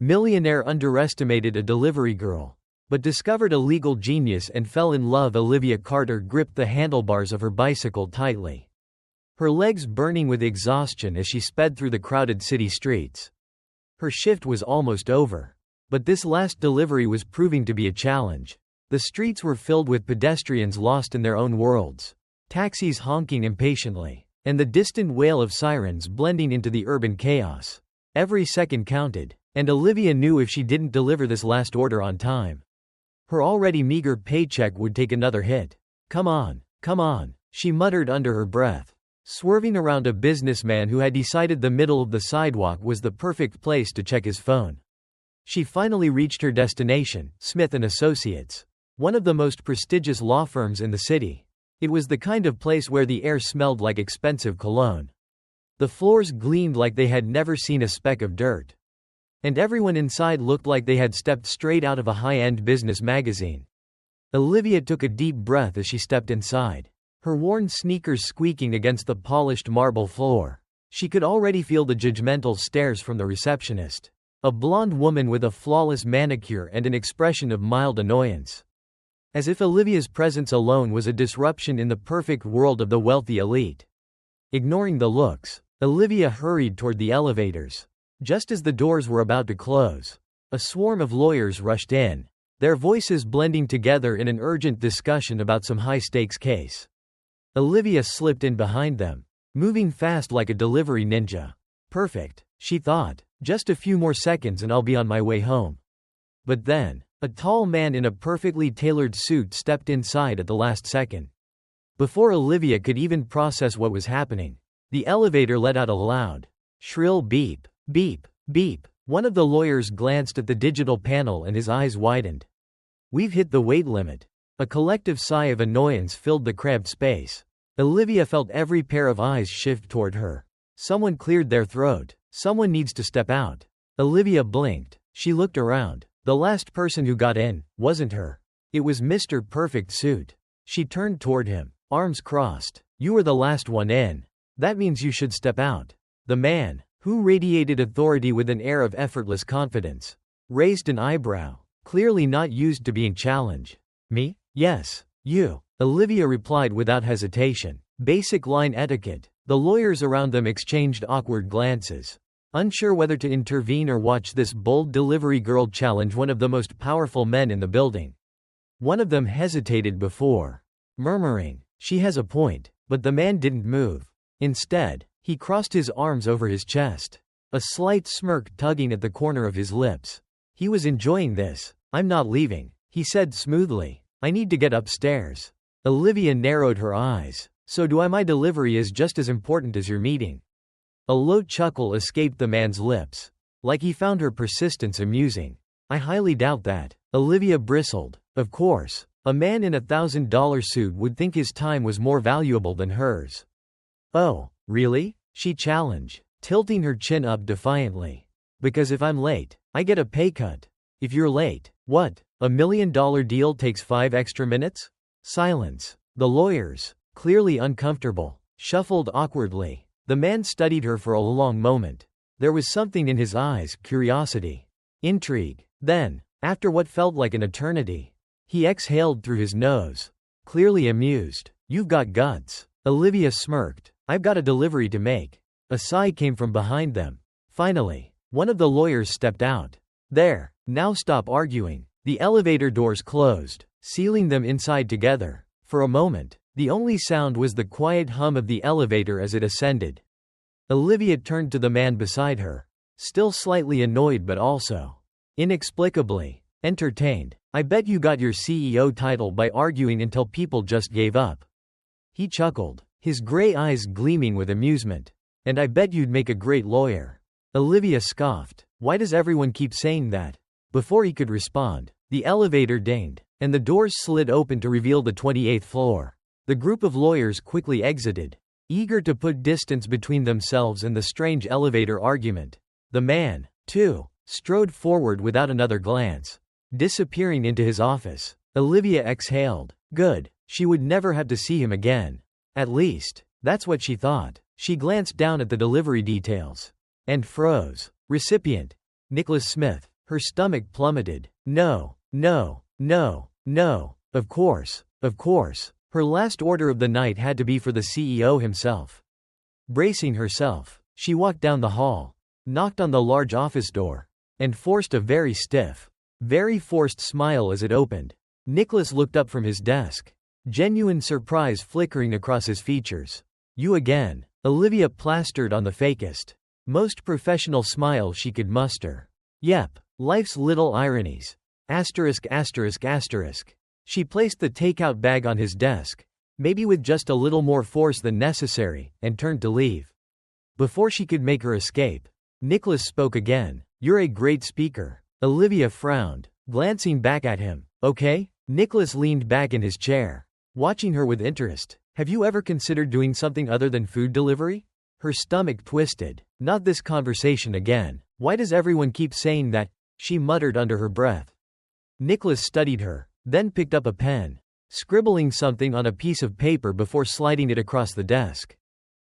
Millionaire underestimated a delivery girl, but discovered a legal genius and fell in love. Olivia Carter gripped the handlebars of her bicycle tightly, her legs burning with exhaustion as she sped through the crowded city streets. Her shift was almost over, but this last delivery was proving to be a challenge. The streets were filled with pedestrians lost in their own worlds, taxis honking impatiently, and the distant wail of sirens blending into the urban chaos. Every second counted, and Olivia knew if she didn't deliver this last order on time, her already meager paycheck would take another hit. Come on, she muttered under her breath, swerving around a businessman who had decided the middle of the sidewalk was the perfect place to check his phone. She finally reached her destination, Smith & Associates, one of the most prestigious law firms in the city. It was the kind of place where the air smelled like expensive cologne. The floors gleamed like they had never seen a speck of dirt, and everyone inside looked like they had stepped straight out of a high-end business magazine. Olivia took a deep breath as she stepped inside, her worn sneakers squeaking against the polished marble floor. She could already feel the judgmental stares from the receptionist, a blonde woman with a flawless manicure and an expression of mild annoyance. As if Olivia's presence alone was a disruption in the perfect world of the wealthy elite. Ignoring the looks, Olivia hurried toward the elevators. Just as the doors were about to close, a swarm of lawyers rushed in, their voices blending together in an urgent discussion about some high-stakes case. Olivia slipped in behind them, moving fast like a delivery ninja. Perfect, she thought. Just a few more seconds and I'll be on my way home. But then, a tall man in a perfectly tailored suit stepped inside at the last second. Before Olivia could even process what was happening, the elevator let out a loud, shrill beep. Beep, beep. One of the lawyers glanced at the digital panel and his eyes widened. We've hit the weight limit. A collective sigh of annoyance filled the cramped space. Olivia felt every pair of eyes shift toward her. Someone cleared their throat. Someone needs to step out. Olivia blinked. She looked around. The last person who got in wasn't her. It was Mr. Perfect Suit. She turned toward him, arms crossed. You were the last one in. That means you should step out. The man, who radiated authority with an air of effortless confidence, raised an eyebrow, clearly not used to being challenged. Me? Yes, you, Olivia replied without hesitation. Basic line etiquette. The lawyers around them exchanged awkward glances, unsure whether to intervene or watch this bold delivery girl challenge one of the most powerful men in the building. One of them hesitated before murmuring, "She has a point," but the man didn't move. Instead, he crossed his arms over his chest, a slight smirk tugging at the corner of his lips. He was enjoying this. "I'm not leaving," he said smoothly. "I need to get upstairs." Olivia narrowed her eyes. "So do I. My delivery is just as important as your meeting." A low chuckle escaped the man's lips, like he found her persistence amusing. "I highly doubt that." Olivia bristled. Of course, a man in $1,000 suit would think his time was more valuable than hers. "Oh, really?" she challenged, tilting her chin up defiantly. "Because if I'm late, I get a pay cut. If you're late, what? $1 million deal takes 5 extra minutes?" Silence. The lawyers, clearly uncomfortable, shuffled awkwardly. The man studied her for a long moment. There was something in his eyes, curiosity, intrigue. Then, after what felt like an eternity, he exhaled through his nose, clearly amused. "You've got guts." Olivia smirked. "I've got a delivery to make." A sigh came from behind them. Finally, one of the lawyers stepped out. "There, now stop arguing." The elevator doors closed, sealing them inside together. For a moment, the only sound was the quiet hum of the elevator as it ascended. Olivia turned to the man beside her, still slightly annoyed but also inexplicably entertained. "I bet you got your CEO title by arguing until people just gave up." He chuckled, his gray eyes gleaming with amusement. "And I bet you'd make a great lawyer." Olivia scoffed. "Why does everyone keep saying that?" Before he could respond, the elevator dinged, and the doors slid open to reveal the 28th floor. The group of lawyers quickly exited, eager to put distance between themselves and the strange elevator argument. The man, too, strode forward without another glance, disappearing into his office. Olivia exhaled. Good, she would never have to see him again. At least, that's what she thought. She glanced down at the delivery details and froze. Recipient, Nicholas Smith. Her stomach plummeted. No, no, no, no. Of course, of course. Her last order of the night had to be for the CEO himself. Bracing herself, she walked down the hall, knocked on the large office door, and forced a very stiff, very forced smile as it opened. Nicholas looked up from his desk, genuine surprise flickering across his features. You again? Olivia plastered on the fakest, most professional smile she could muster. Yep, life's little ironies. Asterisk asterisk asterisk. She placed the takeout bag on his desk, maybe with just a little more force than necessary, and turned to leave. Before she could make her escape, Nicholas spoke again. You're a great speaker. Olivia frowned, glancing back at him. Okay? Nicholas leaned back in his chair, watching her with interest. Have you ever considered doing something other than food delivery? Her stomach twisted. Not this conversation again. Why does everyone keep saying that? She muttered under her breath. Nicholas studied her, then picked up a pen, scribbling something on a piece of paper before sliding it across the desk.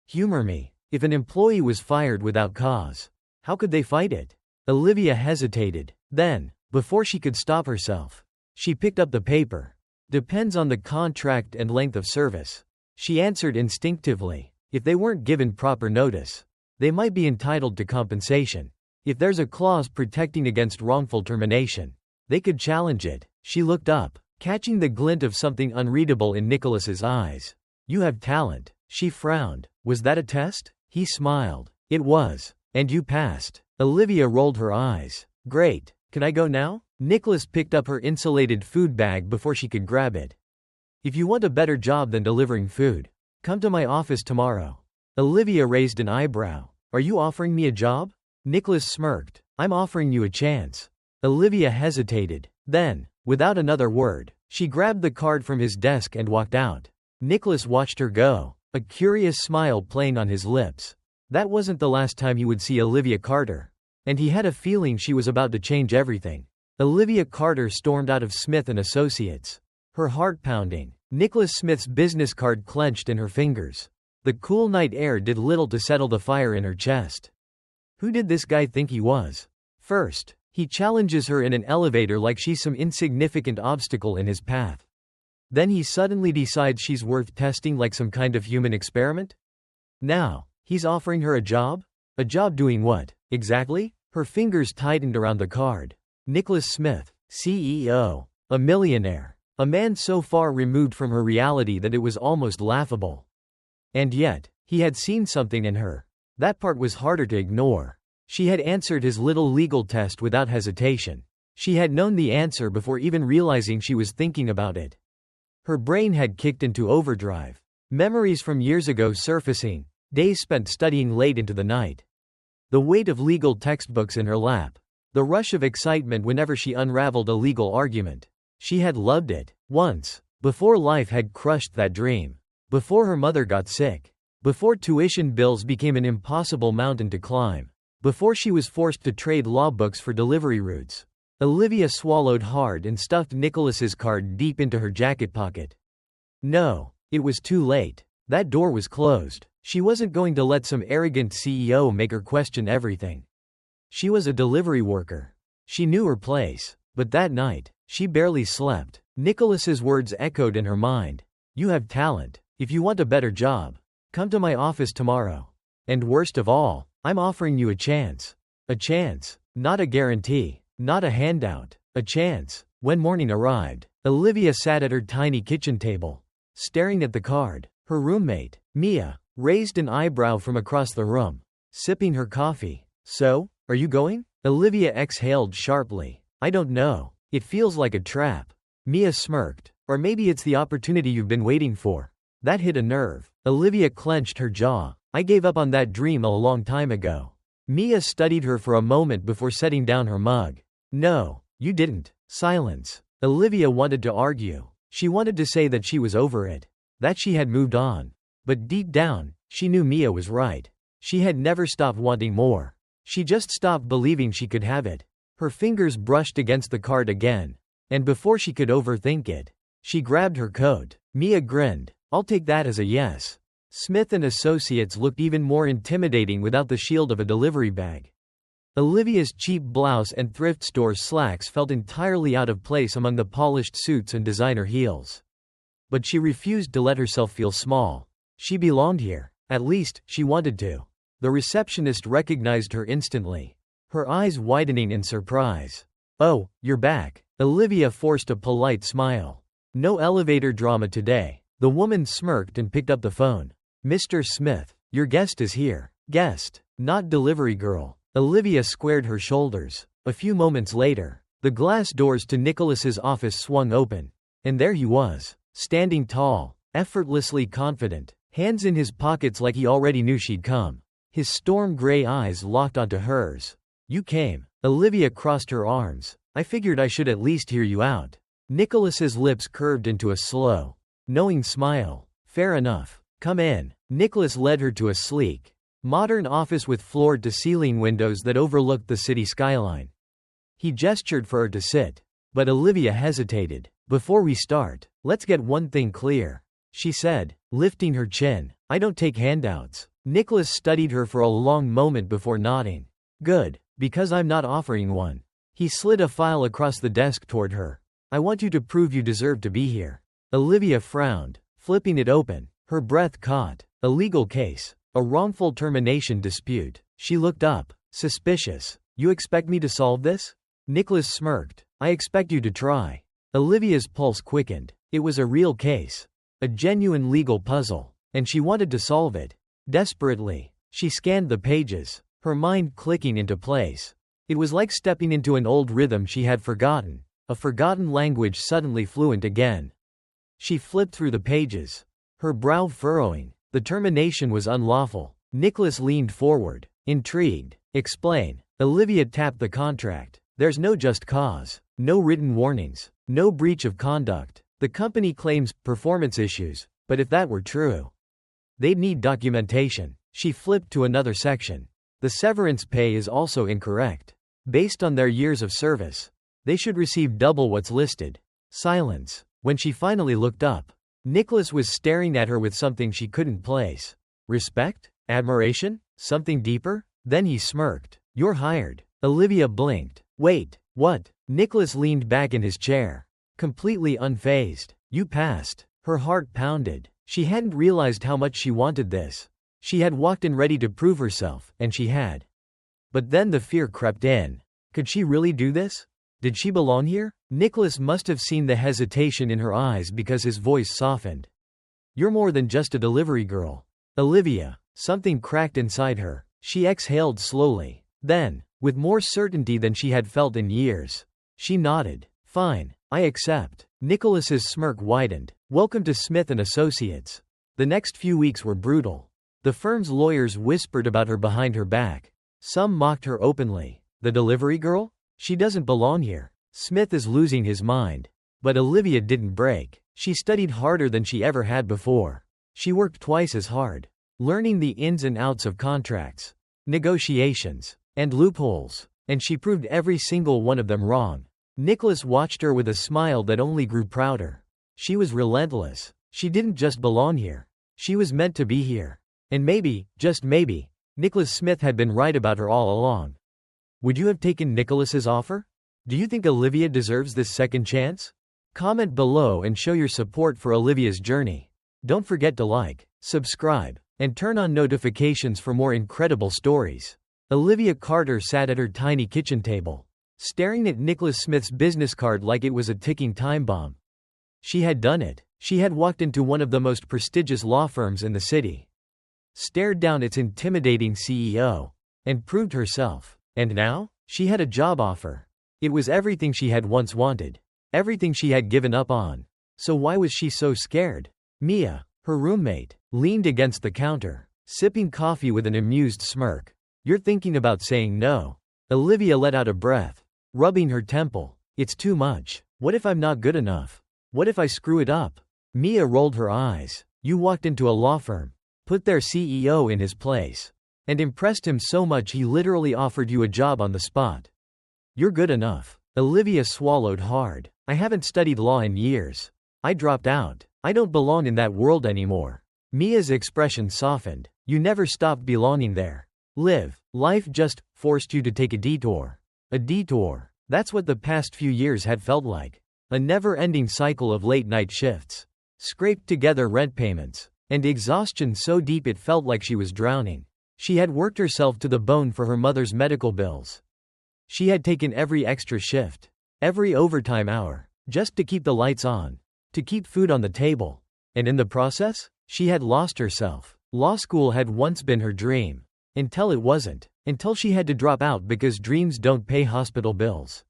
Humor me. If an employee was fired without cause, how could they fight it? Olivia hesitated. Then, before she could stop herself, she picked up the paper. Depends on the contract and length of service. She answered instinctively. If they weren't given proper notice, they might be entitled to compensation. If there's a clause protecting against wrongful termination, they could challenge it. She looked up, catching the glint of something unreadable in Nicholas's eyes. You have talent. She frowned. Was that a test? He smiled. It was. And you passed. Olivia rolled her eyes. Great. Can I go now? Nicholas picked up her insulated food bag before she could grab it. If you want a better job than delivering food, come to my office tomorrow. Olivia raised an eyebrow. Are you offering me a job? Nicholas smirked. I'm offering you a chance. Olivia hesitated. Then, without another word, she grabbed the card from his desk and walked out. Nicholas watched her go, a curious smile playing on his lips. That wasn't the last time he would see Olivia Carter, and he had a feeling she was about to change everything. Olivia Carter stormed out of Smith & Associates, her heart pounding. Nicholas Smith's business card clenched in her fingers. The cool night air did little to settle the fire in her chest. Who did this guy think he was? First, he challenges her in an elevator like she's some insignificant obstacle in his path. Then he suddenly decides she's worth testing like some kind of human experiment? Now, he's offering her a job? A job doing what, exactly? Her fingers tightened around the card. Nicholas Smith, CEO, a millionaire, a man so far removed from her reality that it was almost laughable. And yet, he had seen something in her. That part was harder to ignore. She had answered his little legal test without hesitation. She had known the answer before even realizing she was thinking about it. Her brain had kicked into overdrive. Memories from years ago surfacing, days spent studying late into the night. The weight of legal textbooks in her lap. The rush of excitement whenever she unraveled a legal argument. She had loved it. Once. Before life had crushed that dream. Before her mother got sick. Before tuition bills became an impossible mountain to climb. Before she was forced to trade law books for delivery routes. Olivia swallowed hard and stuffed Nicholas's card deep into her jacket pocket. No, it was too late. That door was closed. She wasn't going to let some arrogant CEO make her question everything. She was a delivery worker. She knew her place. But that night, she barely slept. Nicholas's words echoed in her mind. You have talent. If you want a better job, come to my office tomorrow. And worst of all, I'm offering you a chance. A chance. Not a guarantee. Not a handout. A chance. When morning arrived, Olivia sat at her tiny kitchen table, staring at the card. Her roommate, Mia, raised an eyebrow from across the room, sipping her coffee. So, are you going? Olivia exhaled sharply. I don't know. It feels like a trap. Mia smirked. Or maybe it's the opportunity you've been waiting for. That hit a nerve. Olivia clenched her jaw. I gave up on that dream a long time ago. Mia studied her for a moment before setting down her mug. No, you didn't. Silence. Olivia wanted to argue. She wanted to say that she was over it. That she had moved on. But deep down, she knew Mia was right. She had never stopped wanting more. She just stopped believing she could have it. Her fingers brushed against the card again. And before she could overthink it, she grabbed her coat. Mia grinned. I'll take that as a yes. Smith & Associates looked even more intimidating without the shield of a delivery bag. Olivia's cheap blouse and thrift store slacks felt entirely out of place among the polished suits and designer heels. But she refused to let herself feel small. She belonged here. At least, she wanted to. The receptionist recognized her instantly, her eyes widening in surprise. "Oh, you're back." Olivia forced a polite smile. "No elevator drama today." The woman smirked and picked up the phone. "Mr. Smith, your guest is here." Guest, not delivery girl. Olivia squared her shoulders. A few moments later, the glass doors to Nicholas's office swung open. And there he was, standing tall, effortlessly confident, hands in his pockets like he already knew she'd come. His storm gray eyes locked onto hers. "You came." Olivia crossed her arms. "I figured I should at least hear you out." Nicholas's lips curved into a slow, knowing smile. "Fair enough. Come in." Nicholas led her to a sleek, modern office with floor-to-ceiling windows that overlooked the city skyline. He gestured for her to sit, but Olivia hesitated. "Before we start, let's get one thing clear," she said, lifting her chin. "I don't take handouts." Nicholas studied her for a long moment before nodding. "Good, because I'm not offering one." He slid a file across the desk toward her. "I want you to prove you deserve to be here." Olivia frowned, flipping it open. Her breath caught. "A legal case. A wrongful termination dispute." She looked up, suspicious. "You expect me to solve this?" Nicholas smirked. "I expect you to try." Olivia's pulse quickened. It was a real case. A genuine legal puzzle. And she wanted to solve it. Desperately. She scanned the pages, her mind clicking into place. It was like stepping into an old rhythm she had forgotten, a forgotten language suddenly fluent again. She flipped through the pages, her brow furrowing. The termination was unlawful. Nicholas leaned forward, intrigued. "Explain." Olivia tapped the contract. "There's no just cause, no written warnings, no breach of conduct. The company claims performance issues, but if that were true, they'd need documentation." She flipped to another section. "The severance pay is also incorrect. Based on their years of service, they should receive double what's listed." Silence. When she finally looked up, Nicholas was staring at her with something she couldn't place. Respect? Admiration? Something deeper? Then he smirked. "You're hired." Olivia blinked. "Wait, what?" Nicholas leaned back in his chair, completely unfazed. "You passed." Her heart pounded. She hadn't realized how much she wanted this. She had walked in ready to prove herself, and she had. But then the fear crept in. Could she really do this? Did she belong here? Nicholas must have seen the hesitation in her eyes because his voice softened. "You're more than just a delivery girl." Olivia. Something cracked inside her. She exhaled slowly. Then, with more certainty than she had felt in years, she nodded. "Fine, I accept." Nicholas's smirk widened. "Welcome to Smith & Associates." The next few weeks were brutal. The firm's lawyers whispered about her behind her back. Some mocked her openly. "The delivery girl? She doesn't belong here. Smith is losing his mind." But Olivia didn't break. She studied harder than she ever had before. She worked twice as hard, learning the ins and outs of contracts, negotiations, and loopholes. And she proved every single one of them wrong. Nicholas watched her with a smile that only grew prouder. She was relentless. She didn't just belong here. She was meant to be here. And maybe, just maybe, Nicholas Smith had been right about her all along. Would you have taken Nicholas's offer? Do you think Olivia deserves this second chance? Comment below and show your support for Olivia's journey. Don't forget to like, subscribe, and turn on notifications for more incredible stories. Olivia Carter sat at her tiny kitchen table, staring at Nicholas Smith's business card like it was a ticking time bomb. She had done it. She had walked into one of the most prestigious law firms in the city, stared down its intimidating CEO, and proved herself. And now, she had a job offer. It was everything she had once wanted, everything she had given up on. So why was she so scared? Mia, her roommate, leaned against the counter, sipping coffee with an amused smirk. "You're thinking about saying no." Olivia let out a breath, rubbing her temple. "It's too much. What if I'm not good enough? What if I screw it up?" Mia rolled her eyes. "You walked into a law firm, put their CEO in his place, and impressed him so much he literally offered you a job on the spot. You're good enough." Olivia swallowed hard. "I haven't studied law in years. I dropped out. I don't belong in that world anymore." Mia's expression softened. "You never stopped belonging there. Live life just forced you to take a detour. A detour. That's what the past few years had felt like. A never-ending cycle of late-night shifts, scraped together rent payments, and exhaustion so deep it felt like she was drowning. She had worked herself to the bone for her mother's medical bills. She had taken every extra shift, every overtime hour, just to keep the lights on, to keep food on the table. And in the process, she had lost herself. Law school had once been her dream. Until it wasn't. Until she had to drop out because dreams don't pay hospital bills.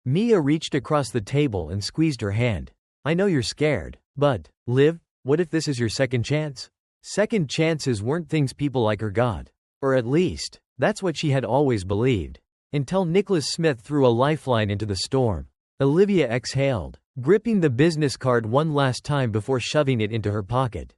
Mia reached across the table and squeezed her hand. I know you're scared, but, Liv, what if this is your second chance? Second chances weren't things people like her got. Or at least, that's what she had always believed. Until Nicholas Smith threw a lifeline into the storm. Olivia exhaled, gripping the business card one last time before shoving it into her pocket.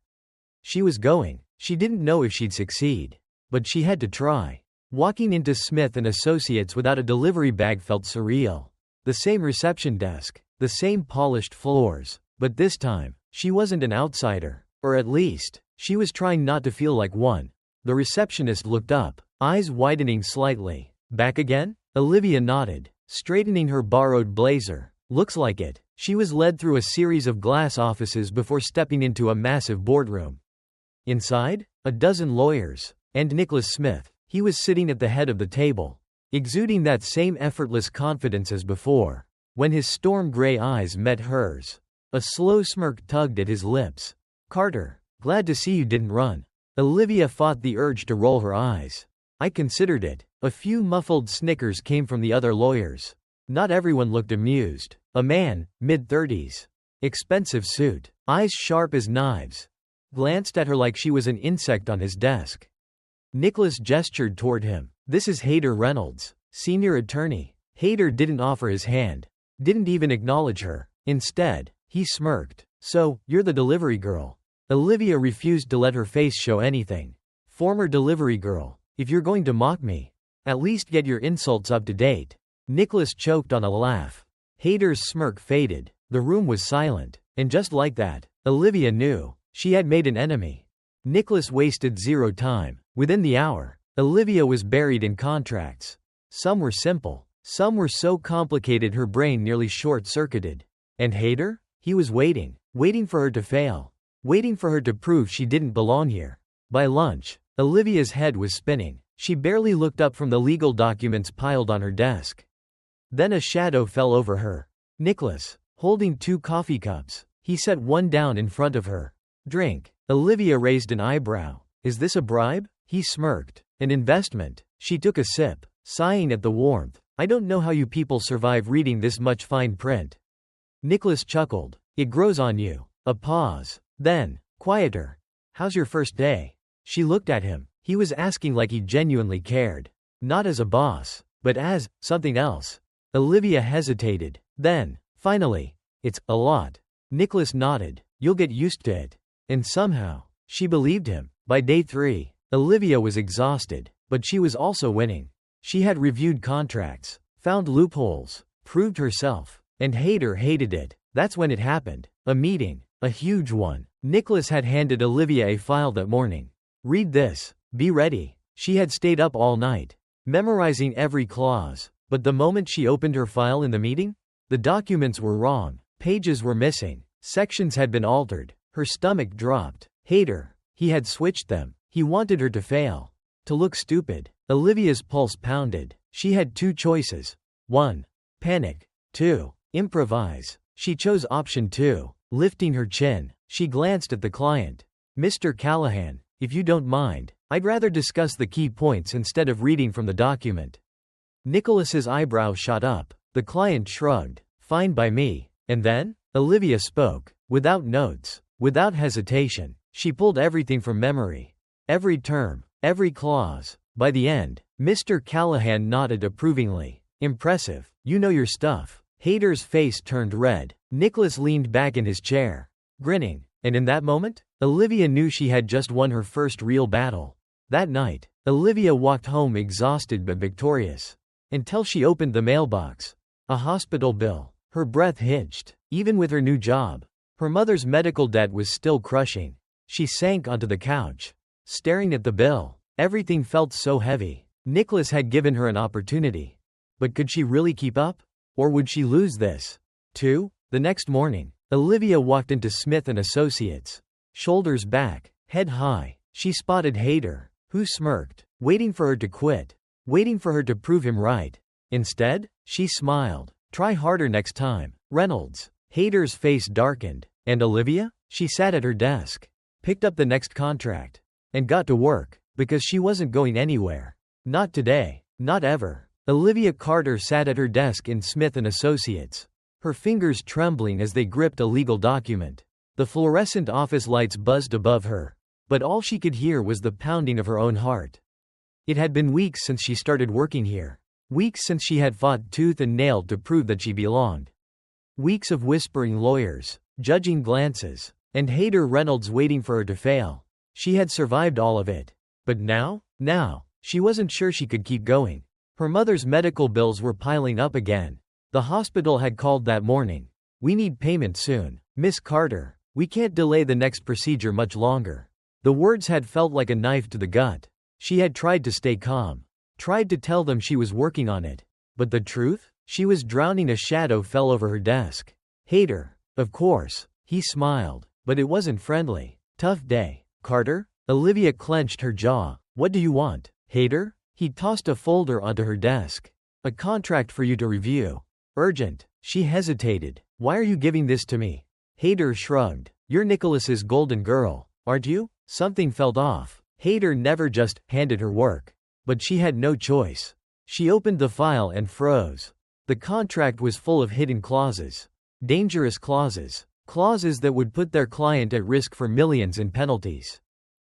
She was going. She didn't know if she'd succeed. But she had to try. Walking into Smith & Associates without a delivery bag felt surreal. The same reception desk, the same polished floors, but this time, she wasn't an outsider. Or at least, she was trying not to feel like one. The receptionist looked up, eyes widening slightly. Back again? Olivia nodded, straightening her borrowed blazer. Looks like it. She was led through a series of glass offices before stepping into a massive boardroom. Inside, a dozen lawyers. And Nicholas Smith. He was sitting at the head of the table, exuding that same effortless confidence as before. When his storm gray eyes met hers, a slow smirk tugged at his lips. Carter, glad to see you didn't run. Olivia fought the urge to roll her eyes. I considered it. A few muffled snickers came from the other lawyers. Not everyone looked amused. A man, mid-30s, expensive suit, eyes sharp as knives, glanced at her like she was an insect on his desk. Nicholas gestured toward him. This is Hayter Reynolds, senior attorney. Hayter didn't offer his hand, didn't even acknowledge her. Instead, he smirked. So, you're the delivery girl. Olivia refused to let her face show anything. Former delivery girl. If you're going to mock me, at least get your insults up to date. Nicholas choked on a laugh. Hayter's smirk faded. The room was silent. And just like that, Olivia knew. She had made an enemy. Nicholas wasted zero time. Within the hour, Olivia was buried in contracts. Some were simple. Some were so complicated her brain nearly short-circuited. And Hayter? He was waiting. Waiting for her to fail. Waiting for her to prove she didn't belong here. By lunch, Olivia's head was spinning. She barely looked up from the legal documents piled on her desk. Then a shadow fell over her. Nicholas, holding 2 coffee cups. He set one down in front of her. Drink. Olivia raised an eyebrow. Is this a bribe? He smirked. An investment. She took a sip, sighing at the warmth. I don't know how you people survive reading this much fine print. Nicholas chuckled. It grows on you. A pause. Then, quieter. How's your first day? She looked at him. He was asking like he genuinely cared. Not as a boss, but as something else. Olivia hesitated. Then, finally, it's a lot. Nicholas nodded. You'll get used to it. And somehow, she believed him. By day 3, Olivia was exhausted, but she was also winning. She had reviewed contracts, found loopholes, proved herself, and Hayter hated it. That's when it happened. A meeting, a huge one. Nicholas had handed Olivia a file that morning. Read this. Be ready. She had stayed up all night, memorizing every clause, but the moment she opened her file in the meeting, the documents were wrong, pages were missing, sections had been altered. Her stomach dropped. Hayter. He had switched them. He wanted her to fail. To look stupid. Olivia's pulse pounded. She had 2 choices. 1. Panic. 2. Improvise. She chose option 2. Lifting her chin, she glanced at the client. Mr. Callahan, if you don't mind, I'd rather discuss the key points instead of reading from the document. Nicholas's eyebrow shot up. The client shrugged. Fine by me. And then? Olivia spoke. Without notes. Without hesitation. She pulled everything from memory. Every term. Every clause. By the end, Mr. Callahan nodded approvingly. Impressive. You know your stuff. Hayter's face turned red. Nicholas leaned back in his chair, grinning. And in that moment, Olivia knew she had just won her first real battle. That night, Olivia walked home exhausted but victorious. Until she opened the mailbox. A hospital bill. Her breath hitched. Even with her new job, her mother's medical debt was still crushing. She sank onto the couch, staring at the bill. Everything felt so heavy. Nicholas had given her an opportunity. But could she really keep up? Or would she lose this, too? The next morning, Olivia walked into Smith & Associates. Shoulders back, head high, she spotted Hayter, who smirked, waiting for her to quit, waiting for her to prove him right. Instead, she smiled. Try harder next time, Reynolds. Hayter's face darkened. And Olivia? She sat at her desk, picked up the next contract, and got to work, because she wasn't going anywhere. Not today, not ever. Olivia Carter sat at her desk in Smith & Associates, her fingers trembling as they gripped a legal document. The fluorescent office lights buzzed above her, but all she could hear was the pounding of her own heart. It had been weeks since she started working here. Weeks since she had fought tooth and nail to prove that she belonged. Weeks of whispering lawyers, judging glances, and Hayter Reynolds waiting for her to fail. She had survived all of it. But now, she wasn't sure she could keep going. Her mother's medical bills were piling up again. The hospital had called that morning. We need payment soon, Miss Carter. We can't delay the next procedure much longer. The words had felt like a knife to the gut. She had tried to stay calm, tried to tell them she was working on it. But the truth? She was drowning. A shadow fell over her desk. Hayter, of course. He smiled, but it wasn't friendly. Tough day, Carter? Olivia clenched her jaw. What do you want, Hayter? He tossed a folder onto her desk. A contract for you to review. Urgent. She hesitated. Why are you giving this to me? Hayter shrugged. You're Nicholas's golden girl, aren't you? Something felt off. Hayter never just handed her work. But she had no choice. She opened the file and froze. The contract was full of hidden clauses. Dangerous clauses. Clauses that would put their client at risk for millions in penalties.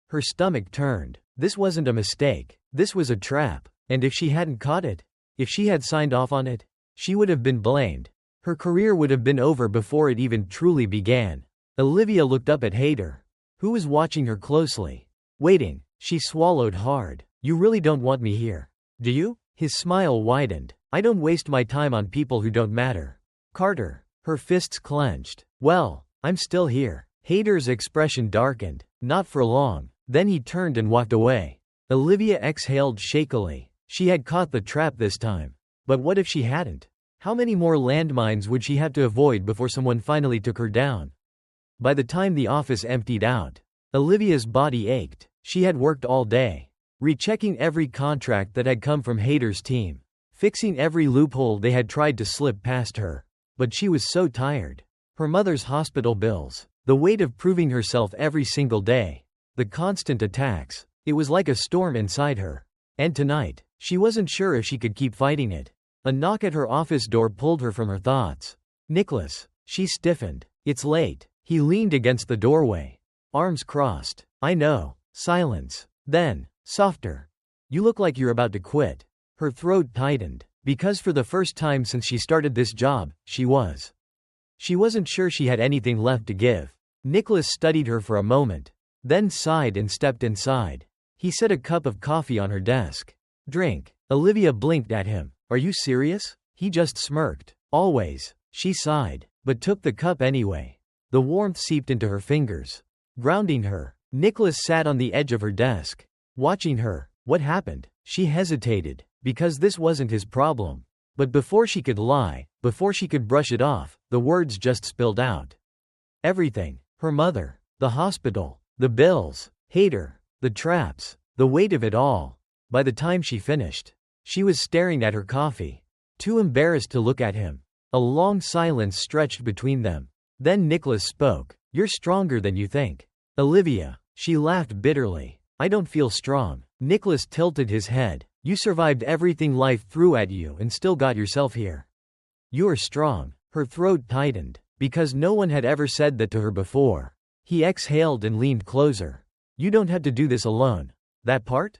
Her stomach turned. This wasn't a mistake. This was a trap. And if she hadn't caught it, if she had signed off on it, she would have been blamed. Her career would have been over before it even truly began. Olivia looked up at Hayter, who was watching her closely. Waiting. She swallowed hard. You really don't want me here, do you? His smile widened. I don't waste my time on people who don't matter. Carter. Her fists clenched. Well, I'm still here. Hayter's expression darkened. Not for long. Then he turned and walked away. Olivia exhaled shakily. She had caught the trap this time. But what if she hadn't? How many more landmines would she have to avoid before someone finally took her down? By the time the office emptied out, Olivia's body ached. She had worked all day, rechecking every contract that had come from Hayter's team, fixing every loophole they had tried to slip past her. But she was so tired. Her mother's hospital bills, the weight of proving herself every single day, the constant attacks. It was like a storm inside her. And tonight, she wasn't sure if she could keep fighting it. A knock at her office door pulled her from her thoughts. Nicholas. She stiffened. It's late. He leaned against the doorway, arms crossed. I know. Silence. Then, softer. You look like you're about to quit. Her throat tightened, because for the first time since she started this job, she wasn't sure she had anything left to give. Nicholas studied her for a moment, then sighed and stepped inside. He set a cup of coffee on her desk. Drink. Olivia blinked at him. Are you serious? He just smirked. Always. She sighed, but took the cup anyway. The warmth seeped into her fingers, grounding her. Nicholas sat on the edge of her desk, watching her. What happened? She hesitated, because this wasn't his problem. But before she could lie, before she could brush it off, the words just spilled out. Everything. Her mother, the hospital, the bills, Hayter, the traps, the weight of it all. By the time she finished, she was staring at her coffee, too embarrassed to look at him. A long silence stretched between them. Then Nicholas spoke. You're stronger than you think. Olivia. She laughed bitterly. I don't feel strong. Nicholas tilted his head. You survived everything life threw at you and still got yourself here. You're strong. Her throat tightened, because no one had ever said that to her before. He exhaled and leaned closer. You don't have to do this alone. That part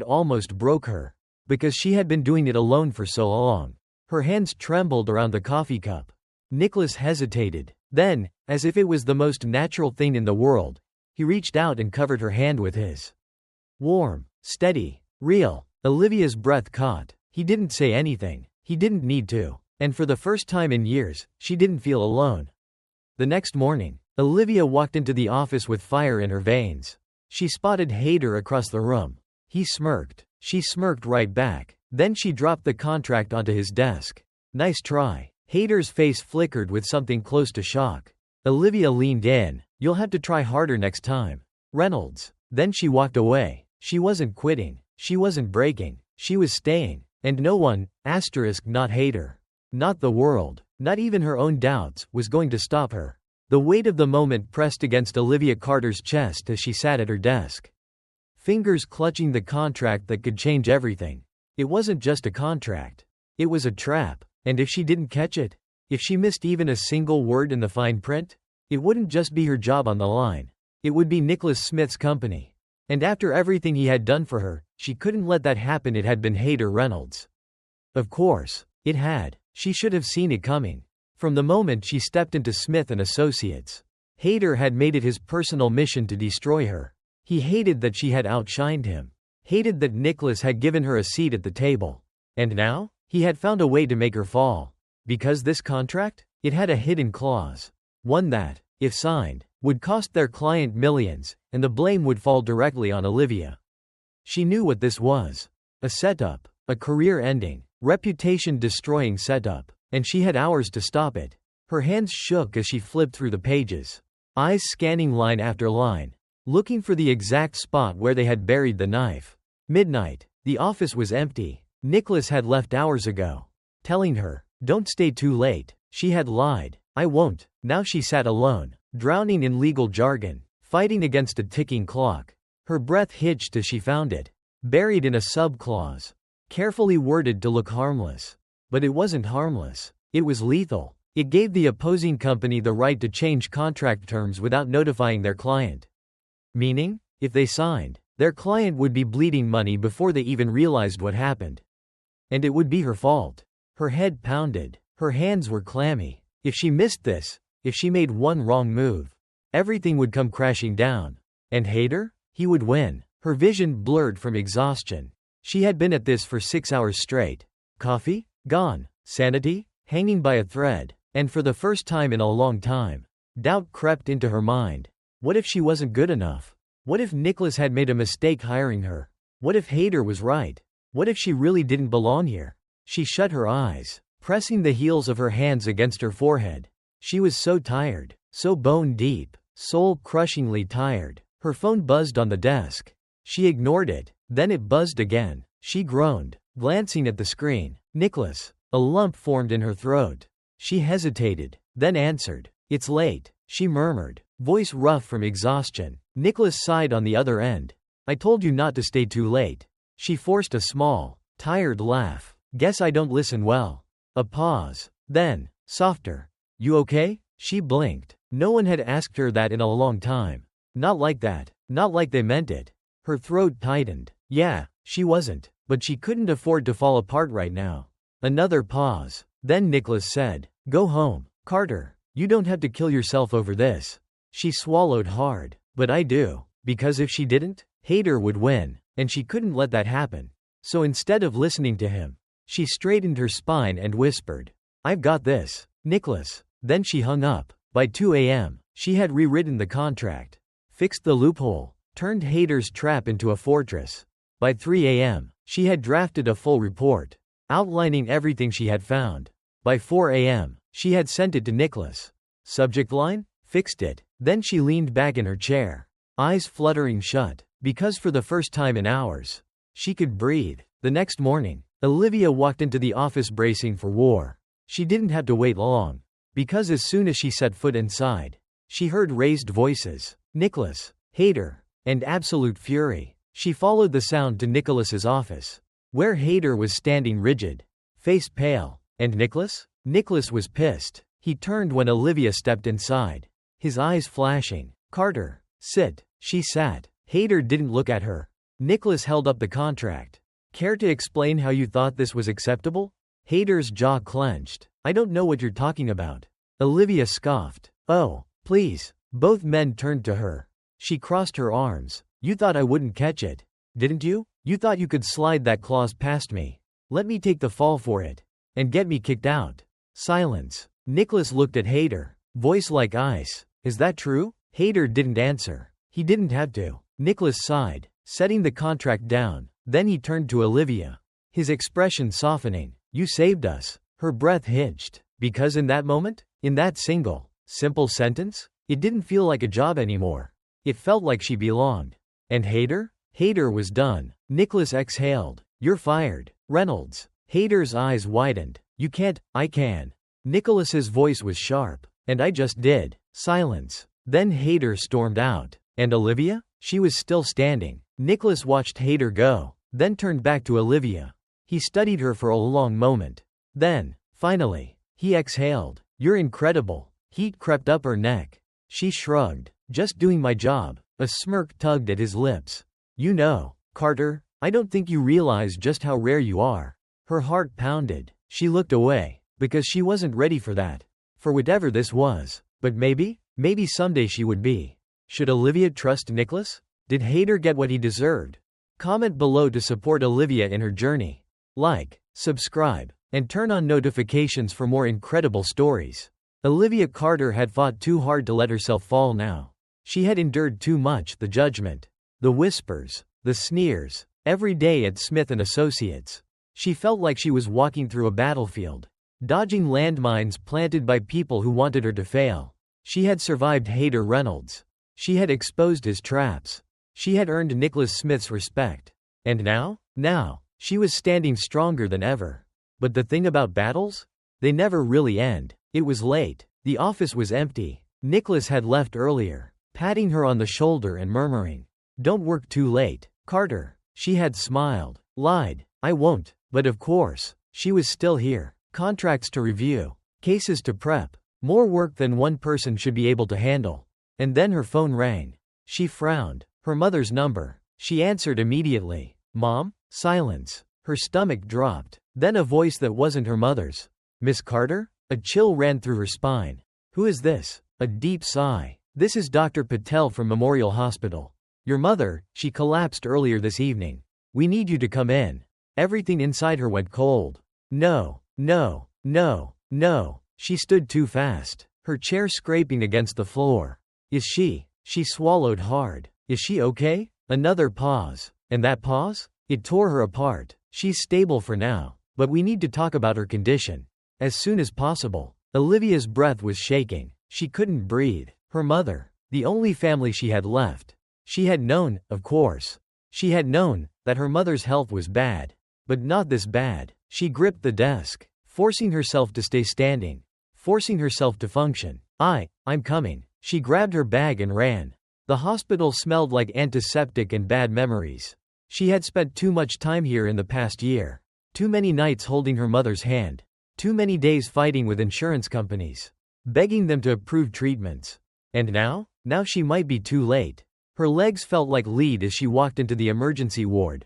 almost broke her, because she had been doing it alone for so long. Her hands trembled around the coffee cup. Nicholas hesitated. Then, as if it was the most natural thing in the world, he reached out and covered her hand with his. Warm, steady, real. Olivia's breath caught. He didn't say anything. He didn't need to. And for the first time in years, she didn't feel alone. The next morning, Olivia walked into the office with fire in her veins. She spotted Hayter across the room. He smirked. She smirked right back. Then she dropped the contract onto his desk. Nice try. Hader's face flickered with something close to shock. Olivia leaned in. You'll have to try harder next time. Reynolds. Then she walked away. She wasn't quitting. She wasn't breaking. She was staying. And no one, not Hader, not the world, not even her own doubts, was going to stop her. The weight of the moment pressed against Olivia Carter's chest as she sat at her desk. Fingers clutching the contract that could change everything. It wasn't just a contract. It was a trap. And if she didn't catch it, if she missed even a single word in the fine print, it wouldn't just be her job on the line. It would be Nicholas Smith's company. And after everything he had done for her, she couldn't let that happen. It had been Hader Reynolds. Of course, it had. She should have seen it coming. From the moment she stepped into Smith & Associates. Hader had made it his personal mission to destroy her. He hated that she had outshined him. Hated that Nicholas had given her a seat at the table. And now? He had found a way to make her fall. Because this contract? It had a hidden clause. One that, if signed, would cost their client millions, and the blame would fall directly on Olivia. She knew what this was. A setup. A career-ending, reputation-destroying setup. And she had hours to stop it. Her hands shook as she flipped through the pages. Eyes scanning line after line. Looking for the exact spot where they had buried the knife. Midnight. The office was empty. Nicholas had left hours ago. Telling her, don't stay too late. She had lied. I won't. Now she sat alone, drowning in legal jargon, fighting against a ticking clock. Her breath hitched as she found it. Buried in a sub-clause. Carefully worded to look harmless. But it wasn't harmless. It was lethal. It gave the opposing company the right to change contract terms without notifying their client. Meaning, if they signed, their client would be bleeding money before they even realized what happened. And it would be her fault. Her head pounded. Her hands were clammy. If she missed this, if she made one wrong move, everything would come crashing down. And Hader? He would win. Her vision blurred from exhaustion. She had been at this for 6 hours straight. Coffee? Gone. Sanity? Hanging by a thread. And for the first time in a long time, doubt crept into her mind. What if she wasn't good enough? What if Nicholas had made a mistake hiring her? What if Hader was right? What if she really didn't belong here? She shut her eyes, pressing the heels of her hands against her forehead. She was so tired, so bone-deep, soul-crushingly tired. Her phone buzzed on the desk. She ignored it, then it buzzed again. She groaned, glancing at the screen. Nicholas. A lump formed in her throat. She hesitated, then answered. It's late, she murmured, voice rough from exhaustion. Nicholas sighed on the other end. I told you not to stay too late. She forced a small, tired laugh. Guess I don't listen well. A pause. Then, softer. You okay? She blinked. No one had asked her that in a long time. Not like that. Not like they meant it. Her throat tightened. Yeah, she wasn't. But she couldn't afford to fall apart right now. Another pause. Then Nicholas said, go home. Carter, you don't have to kill yourself over this. She swallowed hard. But I do. Because if she didn't, Hader would win. And she couldn't let that happen. So instead of listening to him, she straightened her spine and whispered, I've got this, Nicholas. Then she hung up. By 2 a.m., she had rewritten the contract, fixed the loophole, turned Hader's trap into a fortress. By 3 a.m., she had drafted a full report, outlining everything she had found. By 4 a.m., she had sent it to Nicholas. Subject line? Fixed it. Then she leaned back in her chair, eyes fluttering shut, because for the first time in hours, she could breathe. The next morning, Olivia walked into the office bracing for war. She didn't have to wait long, because as soon as she set foot inside, she heard raised voices, Nicholas, Hader, and absolute fury. She followed the sound to Nicholas's office, where Hader was standing rigid, face pale. And Nicholas? Nicholas was pissed. He turned when Olivia stepped inside, his eyes flashing. Carter, sit. She sat. Hader didn't look at her. Nicholas held up the contract. Care to explain how you thought this was acceptable? Hader's jaw clenched. I don't know what you're talking about. Olivia scoffed. Oh, please. Both men turned to her. She crossed her arms. You thought I wouldn't catch it, didn't you? You thought you could slide that clause past me. Let me take the fall for it. And get me kicked out. Silence. Nicholas looked at Hader. Voice like ice. Is that true? Hader didn't answer. He didn't have to. Nicholas sighed, setting the contract down. Then he turned to Olivia, his expression softening. You saved us. Her breath hitched. Because in that moment, in that single, simple sentence, it didn't feel like a job anymore. It felt like she belonged. And Hayter? Hayter was done. Nicholas exhaled. You're fired. Reynolds. Hayter's eyes widened. You can't. I can. Nicholas's voice was sharp. And I just did. Silence. Then Hayter stormed out. And Olivia? She was still standing. Nicholas watched Hayter go, then turned back to Olivia. He studied her for a long moment. Then, finally, he exhaled. You're incredible. Heat crept up her neck. She shrugged. Just doing my job. A smirk tugged at his lips. You know, Carter, I don't think you realize just how rare you are. Her heart pounded. She looked away, because she wasn't ready for that. For whatever this was. But maybe someday she would be. Should Olivia trust Nicholas? Did Hayter get what he deserved? Comment below to support Olivia in her journey. Like, subscribe, and turn on notifications for more incredible stories. Olivia Carter had fought too hard to let herself fall now. She had endured too much, the judgment, the whispers, the sneers, every day at Smith & Associates. She felt like she was walking through a battlefield, dodging landmines planted by people who wanted her to fail. She had survived Hayter Reynolds. She had exposed his traps. She had earned Nicholas Smith's respect. And now, she was standing stronger than ever. But the thing about battles? They never really end. It was late. The office was empty. Nicholas had left earlier, patting her on the shoulder and murmuring, "Don't work too late, Carter." She had smiled, lied, "I won't." But of course, she was still here. Contracts to review, cases to prep, more work than one person should be able to handle. And then her phone rang. She frowned. Her mother's number. She answered immediately. Mom? Silence. Her stomach dropped. Then a voice that wasn't her mother's. Miss Carter? A chill ran through her spine. Who is this? A deep sigh. This is Dr. Patel from Memorial Hospital. Your mother, she collapsed earlier this evening. We need you to come in. Everything inside her went cold. No. She stood too fast, her chair scraping against the floor. Is she? She swallowed hard. Is she okay? Another pause. And that pause? It tore her apart. She's stable for now, but we need to talk about her condition. As soon as possible. Olivia's breath was shaking. She couldn't breathe. Her mother, the only family she had left. She had known, of course. She had known that her mother's health was bad. But not this bad. She gripped the desk, forcing herself to stay standing, forcing herself to function. I'm coming. She grabbed her bag and ran. The hospital smelled like antiseptic and bad memories. She had spent too much time here in the past year. Too many nights holding her mother's hand. Too many days fighting with insurance companies, begging them to approve treatments. And now she might be too late. Her legs felt like lead as she walked into the emergency ward.